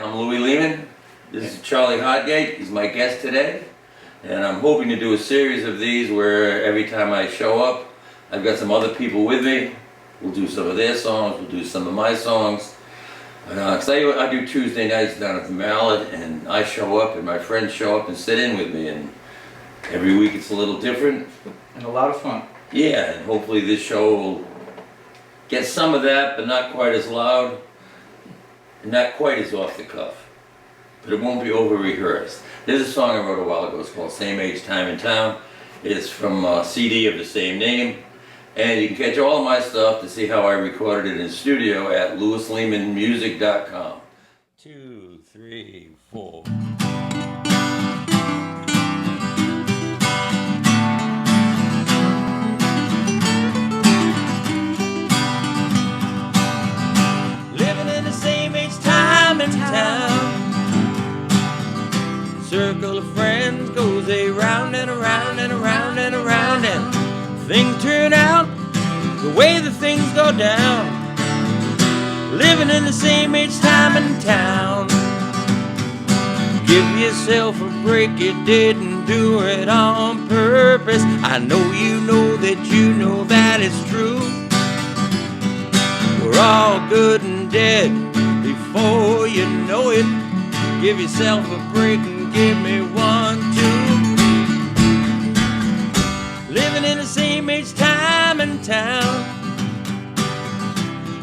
I'm Louie Leeman. This is Charlie Hodgate. He's my guest today. And I'm hoping to do a series of these where every time I show up, I've got some other people with me. We'll do some of their songs, we'll do some of my songs. I do Tuesday nights down at the Mallet, and I show up and my friends show up and sit in with me, and every week it's a little different. And a lot of fun. Yeah, and hopefully this show will get some of that, but not quite as loud, and not quite as off the cuff. But it won't be over-rehearsed. There's a song I wrote a while ago, it's called Same Age, Time in Town. It's from a CD of the same name. And you can catch all of my stuff to see how I recorded it in studio at LouisLeemanMusic.com. 2, 3, 4. Living in the same age, time and town. Circle of friends goes around and around and around and around, and things turn out the way the things go down. Living in the same age, time and town. Give yourself a break, you didn't do it on purpose. I know that you know that it's true. We're all good and dead before you know it. Give yourself a break and give me 1, 2. Living in the same age, time and town.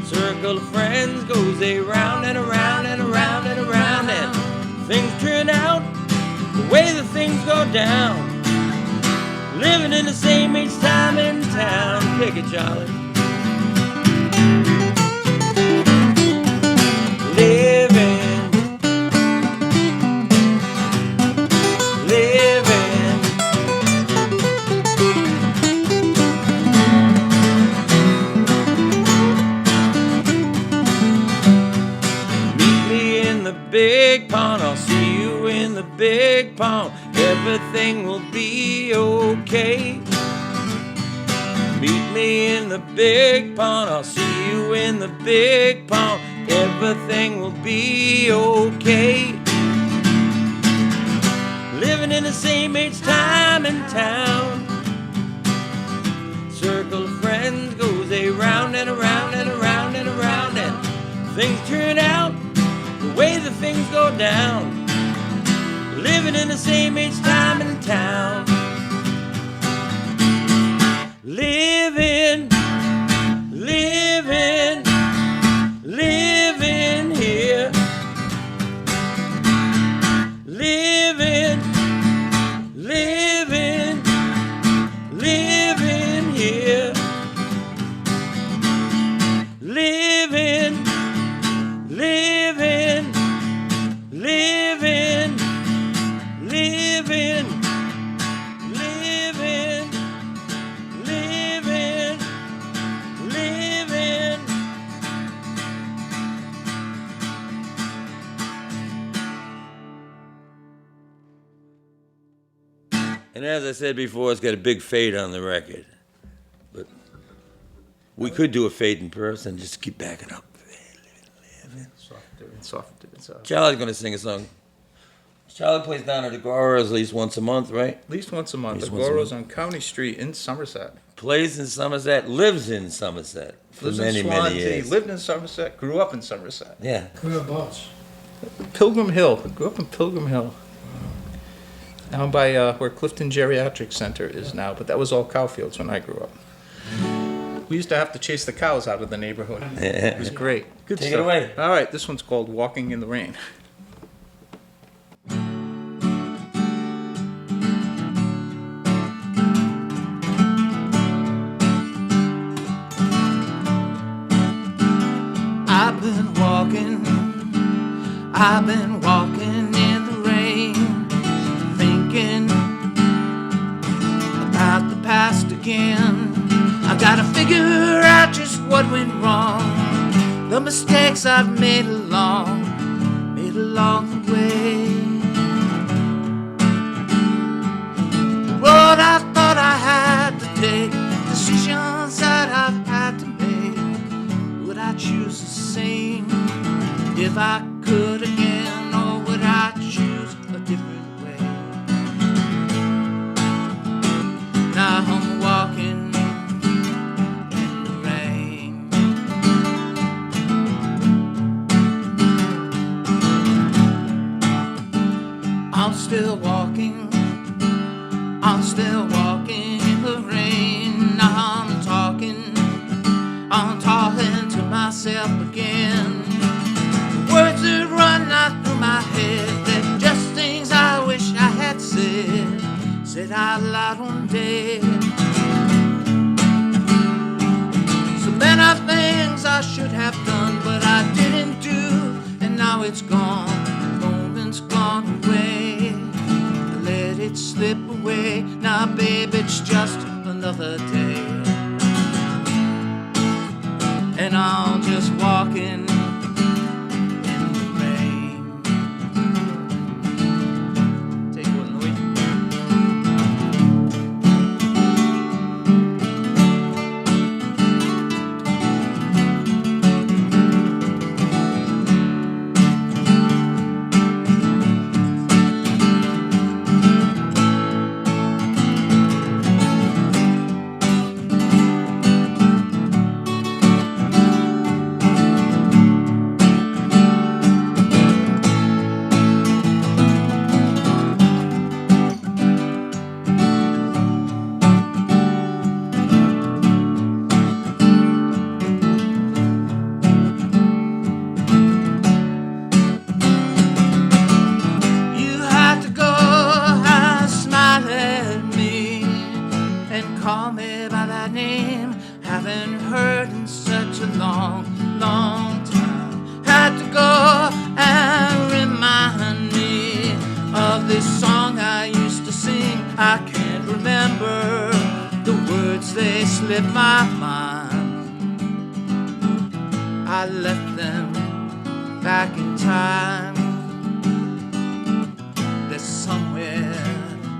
Circle of friends goes around and around and around and around, and things turn out the way the things go down. Living in the same age, time and town. Pick it, Charlie. Big pond, I'll see you in the big pond. Everything will be okay. Meet me in the big pond, I'll see you in the big pond. Everything will be okay. Living in the same age, time and town. Circle of friends goes around and around and around and around, and things turn out the way the things go down. Living in the same age, time and town. Living here. Living here. And as I said before, it's got a big fade on the record. But we could do a fade in person, just keep backing up. Softer. Charlie's going to sing a song. Charlie plays down at Agoro's at least once a month, right? At least once a month. Agoro's on County Street in Somerset. Plays in Somerset, lives in Somerset for many years. Lived in Somerset, grew up in Somerset. Yeah. Whereabouts? Pilgrim Hill. Grew up in Pilgrim Hill. Down by where Clifton Geriatric Center is now, but that was all cow fields when I grew up. We used to have to chase the cows out of the neighborhood. It was great. Good Take stuff. it away. All right, this one's called Walking in the Rain. I've been walking in the rain, thinking about the past again. I gotta figure out just what went wrong, the mistakes I've made along the way. The road I thought I had to take, decisions that I've had to make. Would I choose the same if I could again? still walking. I'm still walking in the rain. I'm talking to myself again. The words that run out through my head, they're just things I wish I had said out loud one day. So many things I should have done, but I didn't do, and now it's gone. The moment's gone away. I let it slip away. Now, babe, it's just another day, and I'm just walking in the rain. Take one, Louie. Call me by that name, haven't heard in such a long, long time. Had to go and remind me of this song I used to sing. I can't remember the words, they slip my mind. I left them back in time. They're somewhere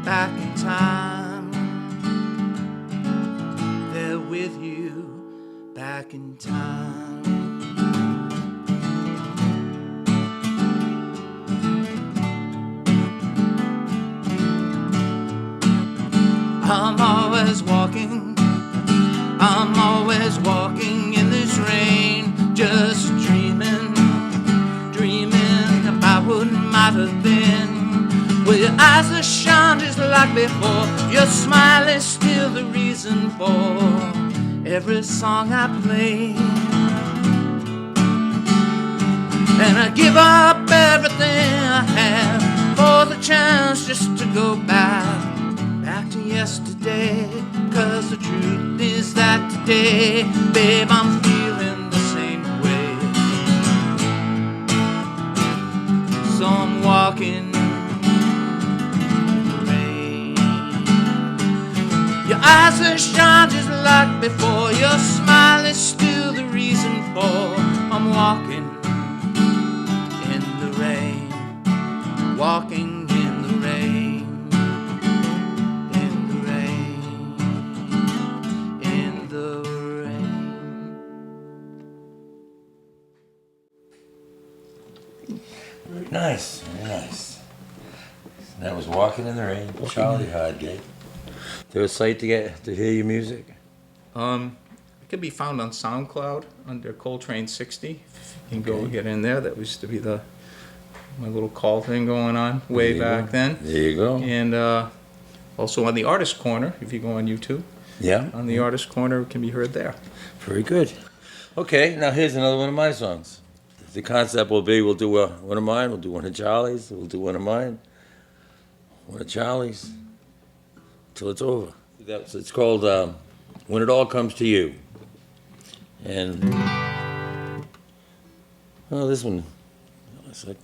back in time. With you back in time. I'm always walking in this rain, just dreaming about what might have been. Well, your eyes are shine just like before, your smile is still the reason for every song I play. And I give up everything I have for the chance just to go back to yesterday. 'Cause the truth is that today, babe, I'm feeling the same way. So I'm walking in the rain. Your eyes are shine just like before, your smile is still the reason for I'm walking in the rain, walking in the rain, in the rain, in the rain. Very nice, very nice. That was Walking in the Rain, Charlie Hodgate. There a site to hear your music? It can be found on SoundCloud under Coltrane 60. You can go get in there. That used to be my little call thing going on way back then. There you go. And also on the Artist Corner, if you go on YouTube. Yeah. On the Artist Corner, it can be heard there. Very good. Okay, now here's another one of my songs. The concept will be we'll do one of mine, we'll do one of Charlie's, we'll do one of mine, one of Charlie's, till it's over. It's called When It All Comes to You. And, well, this one, it's like,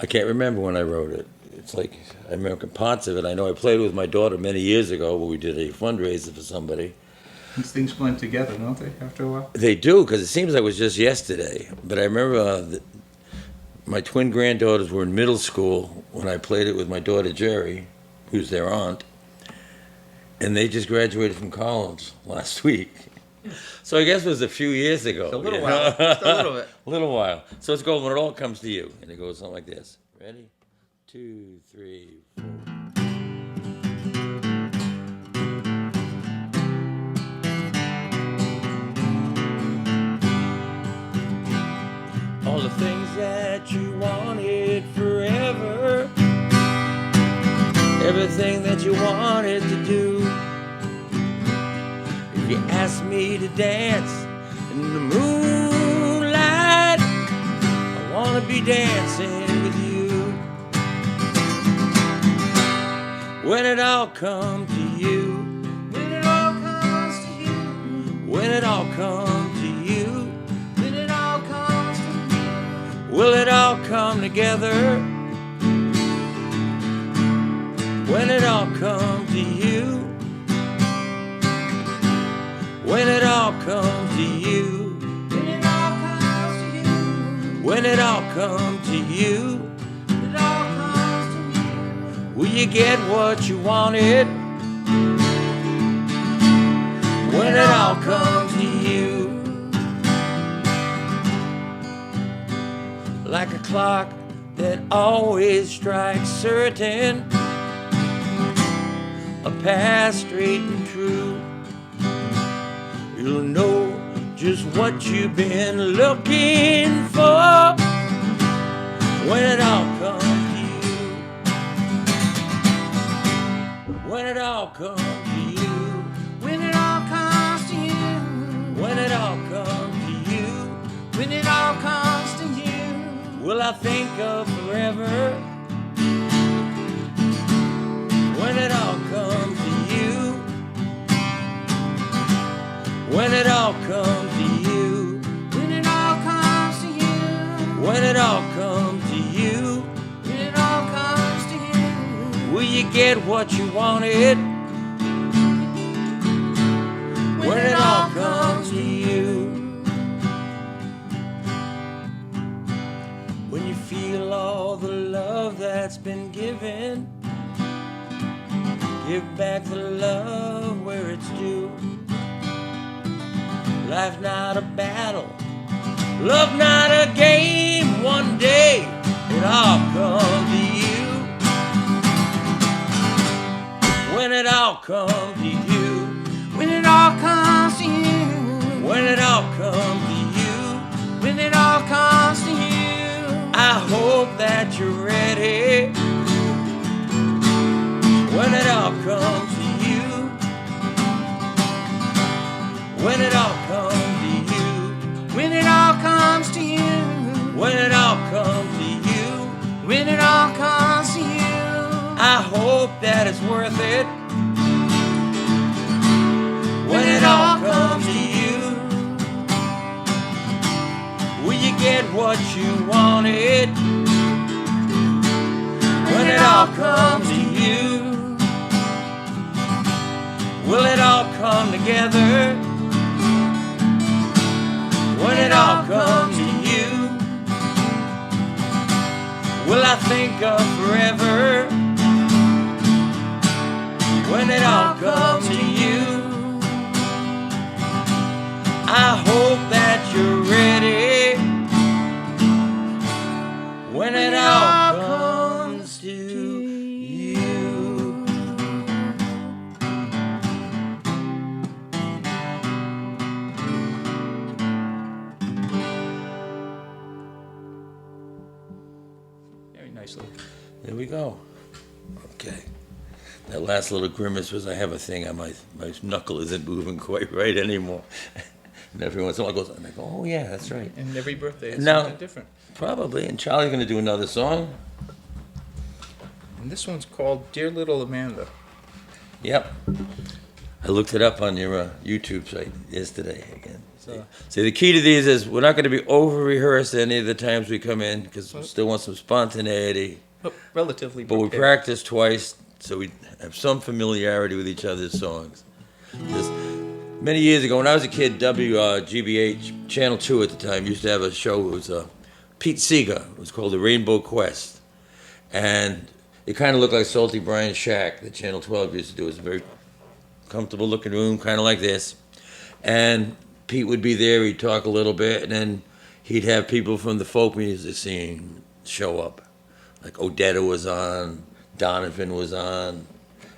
I can't remember when I wrote it. It's like, I remember parts of it. I know I played with my daughter many years ago when we did a fundraiser for somebody. These things blend together, don't they, after a while? They do, because it seems like it was just yesterday. But I remember my twin granddaughters were in middle school when I played it with my daughter Jerry, who's their aunt. And they just graduated from college last week. So I guess it was a few years ago. It's a little while. Just a little bit. A little while. So it's called When It All Comes to You. And it goes something like this. Ready? 2, 3, 4. All the things that you wanted forever everything that you wanted to do. If you ask me to dance in the moonlight, I wanna be dancing with you. When it all comes to you, when it all comes to you, when it all comes to you, when it all comes to you, will it all come together? When it all comes to you, when it all comes to you, when it all comes to you, when it all comes to you, when it all comes to you, will you get what you wanted? When it all comes to you, like a clock that always strikes certain, a path straight and true. You'll know just what you've been looking for when it all comes to you. When it all comes to you. When it all comes to you. When it all comes to you. When it all comes to you. Will I think of forever? When it all comes to you, when it all comes to you, when it all comes to you, when it all comes to you, when it all comes to you, will you get what you wanted? When it all comes to you, when you feel all the love that's been given, give back the love where it's due. Life's not a battle, love not a game. One day it all comes to you. When it all comes to you. When it all comes to you. When it all comes to you. When it all comes to you. I hope that you're ready. When it all comes to you, when it all comes to you, when it all comes to you, when it all comes to you, when it all comes to you, I hope that it's worth it. When it all comes to you, will you get what you wanted? When it all comes to you, will it all come together? When it all comes to you, will I think of forever? When it all comes to you, I hope that you're ready. When it all comes to you. There we go. Okay. That last little grimace was I have a thing on my knuckle isn't moving quite right anymore. And every once in a while goes, and I go, oh yeah, that's right. And every birthday is Now- something different. Probably. And Charlie's going to do another song. And this one's called Dear Little Amanda. Yep. I looked it up on your YouTube site yesterday again. See, the key to these is we're not going to be over-rehearsed any of the times we come in because we still want some spontaneity. Oh, relatively But we prepared. practice twice so we have some familiarity with each other's songs. Just many years ago, when I was a kid, WGBH, Channel 2 at the time, used to have a show. It was Pete Seeger. It was called The Rainbow Quest. And it kind of looked like Salty Brian's Shack that Channel 12 used to do. It was a very comfortable looking room, kind of like this. And Pete would be there, he'd talk a little bit, and then he'd have people from the folk music scene show up. Like Odetta was on, Donovan was on,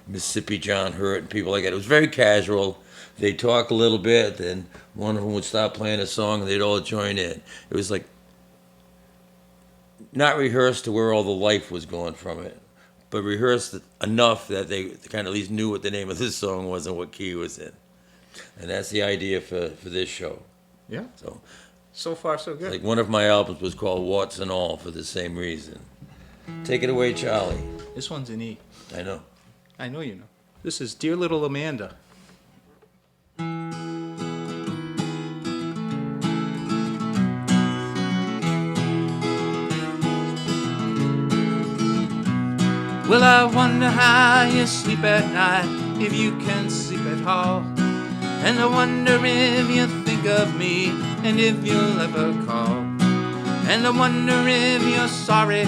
Mississippi John Hurt, and people like that. It was very casual. They'd talk a little bit, then one of them would stop playing a song, and they'd all join in. It was like not rehearsed to where all the life was going from it, but rehearsed it enough that they kind of at least knew what the name of this song was and what key it was in. And that's the idea for this show. Yeah. So, So far, so good. like one of my albums was called Warts and All for the same reason. Take it away, Charlie. This one's in E. I know. I know you know. This is Dear Little Amanda. Well, I wonder how you sleep at night, if you can sleep at all. And I wonder if you think of me, and if you'll ever call. And I wonder if you're sorry,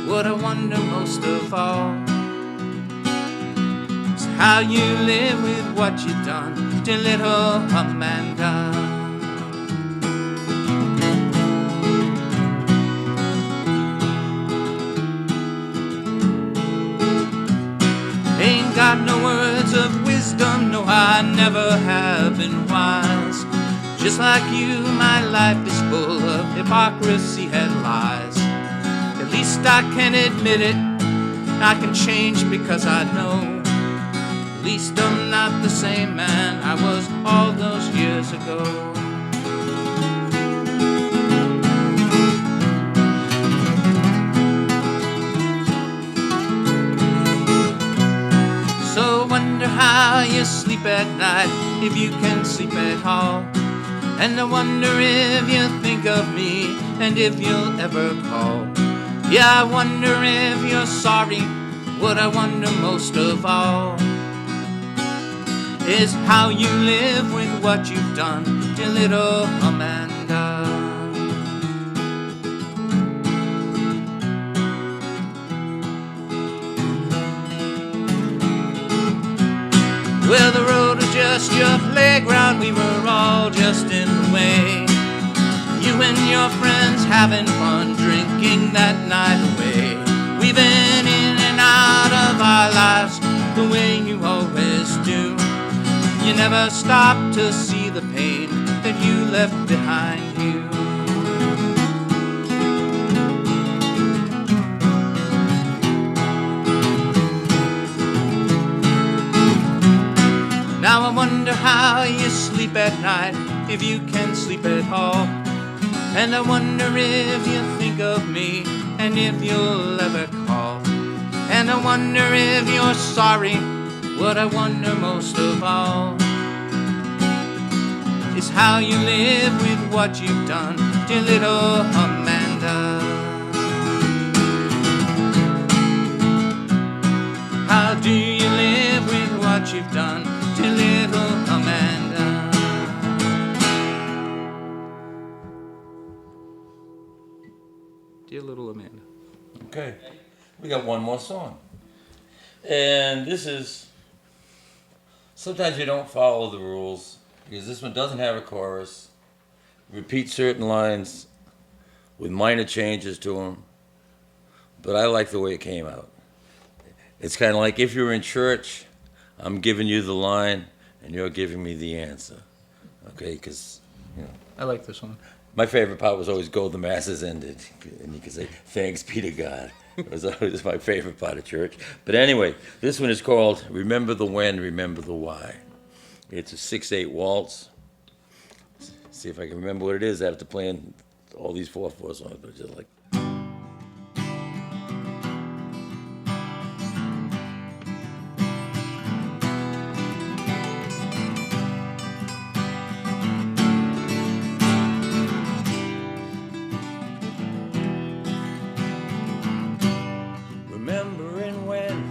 what I wonder most of all is how you live with what you've done to little Amanda. Ain't got no words of wisdom, no, I never have been wise. Just like you, my life is full of hypocrisy and lies. At least I can admit it, I can change because I know. At least I'm not the same man I was all those years ago. So wonder how you sleep at night, if you can sleep at all. And I wonder if you think of me, and if you'll ever call. Yeah, I wonder if you're sorry, what I wonder most of all is how you live with what you've done to little Amanda. Well, the road was just your playground, we were all just in the way. You and your friends having fun, drinking that night away. We've been in and out of our lives the way you always do. You never stopped to see the pain that you left behind you. Now I wonder how you sleep at night, if you can sleep at all. And I wonder if you think of me, and if you'll ever call. And I wonder if you're sorry, what I wonder most of all is how you live with what you've done to little Amanda. How do you live with what you've done to little Amanda? Dear Little Amanda. Okay. We got one more song. And this is, sometimes you don't follow the rules, because this one doesn't have a chorus. Repeat certain lines with minor changes to them. But I like the way it came out. It's kind of like if you're in church, I'm giving you the line, and you're giving me the answer. Okay, because, you know. I like this one. My favorite part was always "Go, the Mass has ended," and you could say, "Thanks be to God." It was always my favorite part of church. But anyway, this one is called "Remember the When, Remember the Why." It's a 6/8 waltz. See if I can remember what it is after playing all these 4/4 songs, but just like. Remembering when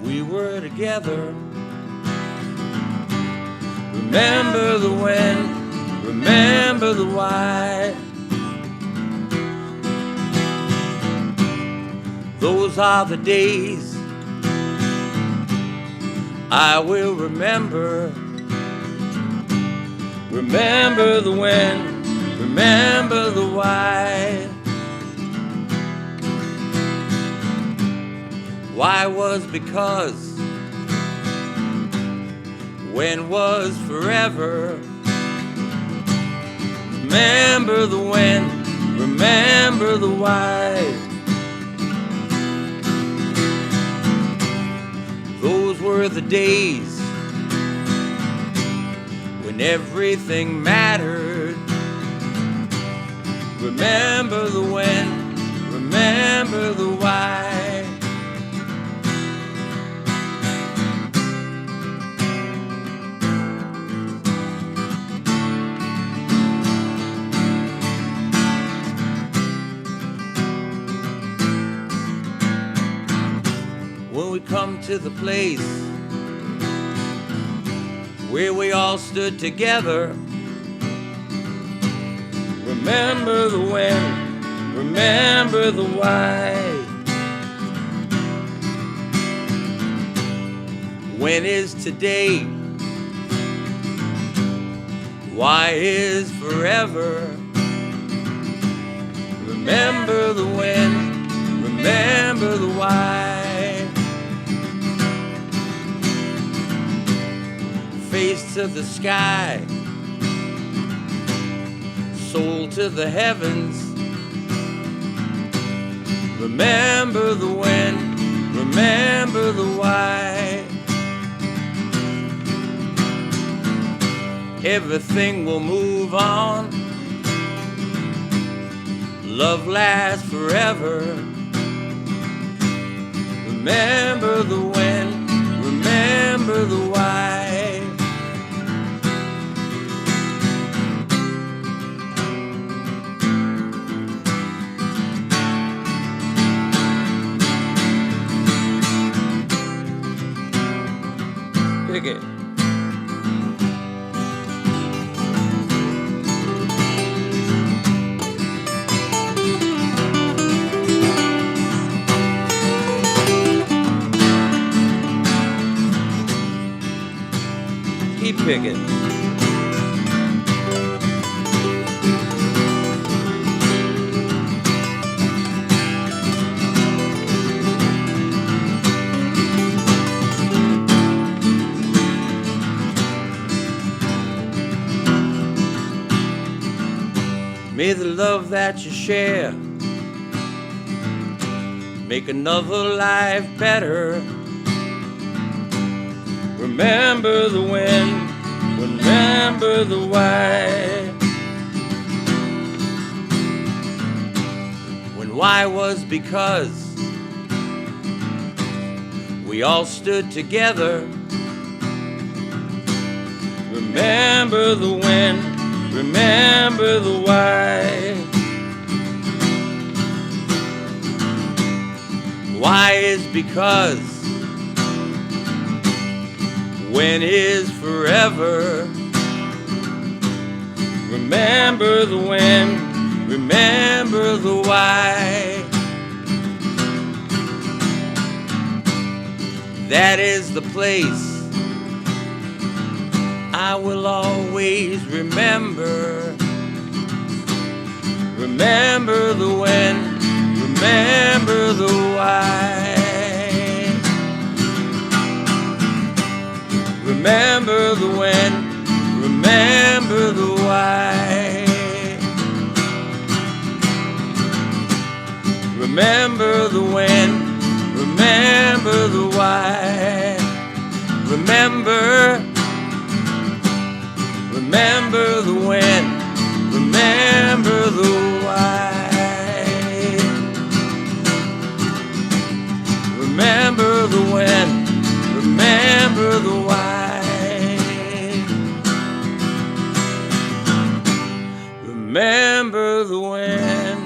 we were together. Remember the when, remember the why. Those are the days I will remember. Remember the when, remember the why. Why was because, when was forever. Remember the when, remember the why. were the days when everything mattered. Remember the when, remember the why. When we come to the place where we all stood together, remember the when, remember the why. When is today? Why is forever? Remember the when, remember the why. Face to the sky, soul to the heavens. Remember the when, remember the why. Everything will move on. Love lasts forever. Remember the when, remember the why. Pick it. Keep picking. May the love that you share make another life better. Remember the when, remember the why. When why was because we all stood together. Remember the when, remember the why. Why is because when is forever. Remember the when, remember the why. That is the place I will always remember. Remember the when, remember the why. Remember the when, remember the why. Remember the when, remember the why. Remember, remember the when, remember the why. Remember the when, remember the why. Remember the when,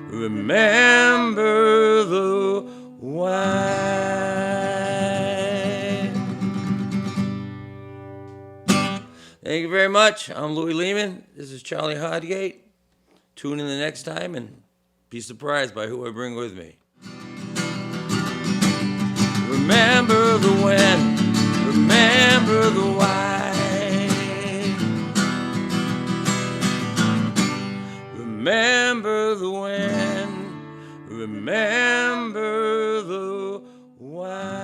remember the why. Thank you very much. I'm Louie Leeman. This is Charlie Hodgate. Tune in the next time and be surprised by who I bring with me. Remember the when, remember the why. Remember the when, remember the why.